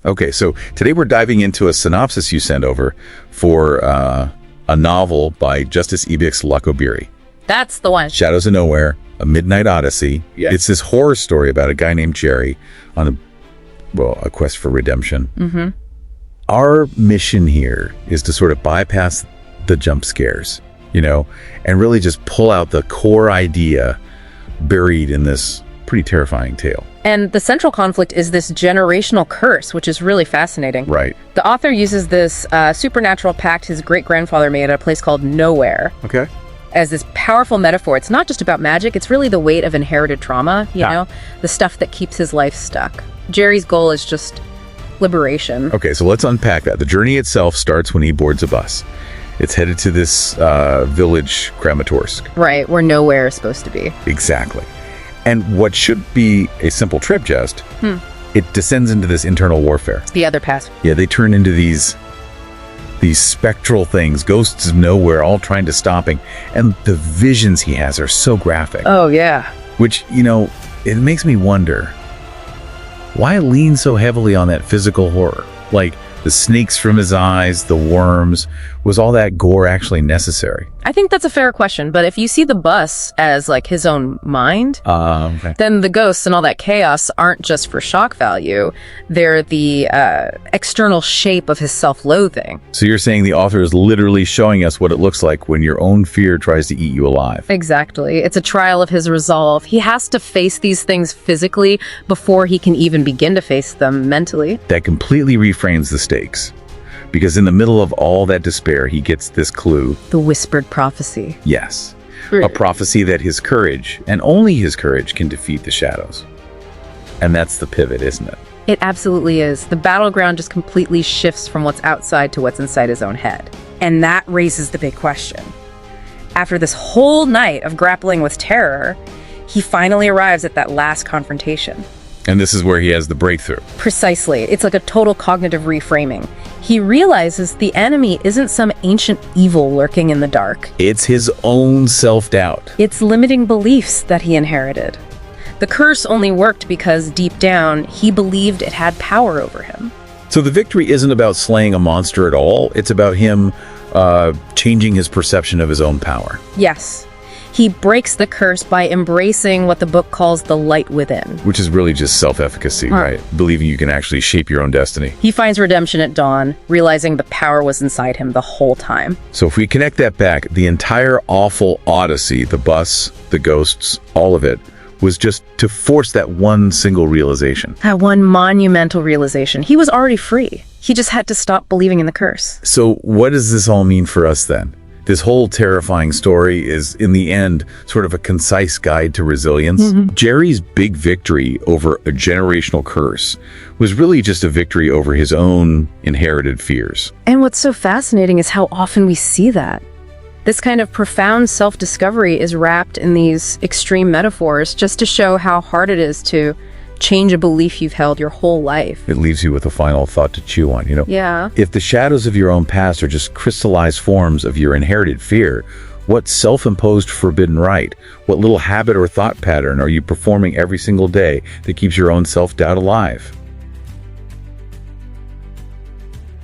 Okay, so today we're diving into a synopsis you sent over for a novel by Justice Ebiks Lokpobiri. That's the one. Shadows of Nowhere, A Midnight Odyssey. Yeah. It's this horror story about a guy named Jerry on a quest for redemption. Mm-hmm. Our mission here is to sort of bypass the jump scares, and really just pull out the core idea buried in this pretty terrifying tale. And the central conflict is this generational curse, which is really fascinating. Right. The author uses this supernatural pact his great-grandfather made at a place called Nowhere Okay. as this powerful metaphor. It's not just about magic, it's really the weight of inherited trauma, the stuff that keeps his life stuck. Jerry's goal is just liberation. Okay, so let's unpack that. The journey itself starts when he boards a bus. It's headed to this village, Kramatorsk. Right, where Nowhere is supposed to be. Exactly. And what should be a simple trip just, it descends into this internal warfare. The other pass. Yeah, they turn into these spectral things, ghosts of nowhere, all trying to stop him. And the visions he has are so graphic. Oh, yeah. Which, it makes me wonder, why lean so heavily on that physical horror? Like the snakes from his eyes, the worms, was all that gore actually necessary? I think that's a fair question, but if you see the bus as like his own mind, Okay. then the ghosts and all that chaos aren't just for shock value. They're the external shape of his self-loathing. So you're saying the author is literally showing us what it looks like when your own fear tries to eat you alive. Exactly. It's a trial of his resolve. He has to face these things physically before he can even begin to face them mentally. That completely reframes the stakes. Because in the middle of all that despair, he gets this clue. The whispered prophecy. Yes. A prophecy that his courage, and only his courage, can defeat the shadows. And that's the pivot, isn't it? It absolutely is. The battleground just completely shifts from what's outside to what's inside his own head. And that raises the big question. After this whole night of grappling with terror, he finally arrives at that last confrontation. And this is where he has the breakthrough. Precisely. It's like a total cognitive reframing. He realizes the enemy isn't some ancient evil lurking in the dark. It's his own self-doubt. It's limiting beliefs that he inherited. The curse only worked because, deep down, he believed it had power over him. So the victory isn't about slaying a monster at all. It's about him changing his perception of his own power. Yes. He breaks the curse by embracing what the book calls the light within. Which is really just self-efficacy, right? Believing you can actually shape your own destiny. He finds redemption at dawn, realizing the power was inside him the whole time. So if we connect that back, the entire awful Odyssey, the bus, the ghosts, all of it, was just to force that one single realization. That one monumental realization. He was already free. He just had to stop believing in the curse. So what does this all mean for us then? This whole terrifying story is, in the end, sort of a concise guide to resilience. Jerry's big victory over a generational curse was really just a victory over his own inherited fears. And what's so fascinating is how often we see that. This kind of profound self-discovery is wrapped in these extreme metaphors just to show how hard it is to change a belief you've held your whole life. It leaves you with a final thought to chew on, Yeah. If the shadows of your own past are just crystallized forms of your inherited fear, what self-imposed forbidden right, what little habit or thought pattern are you performing every single day that keeps your own self-doubt alive?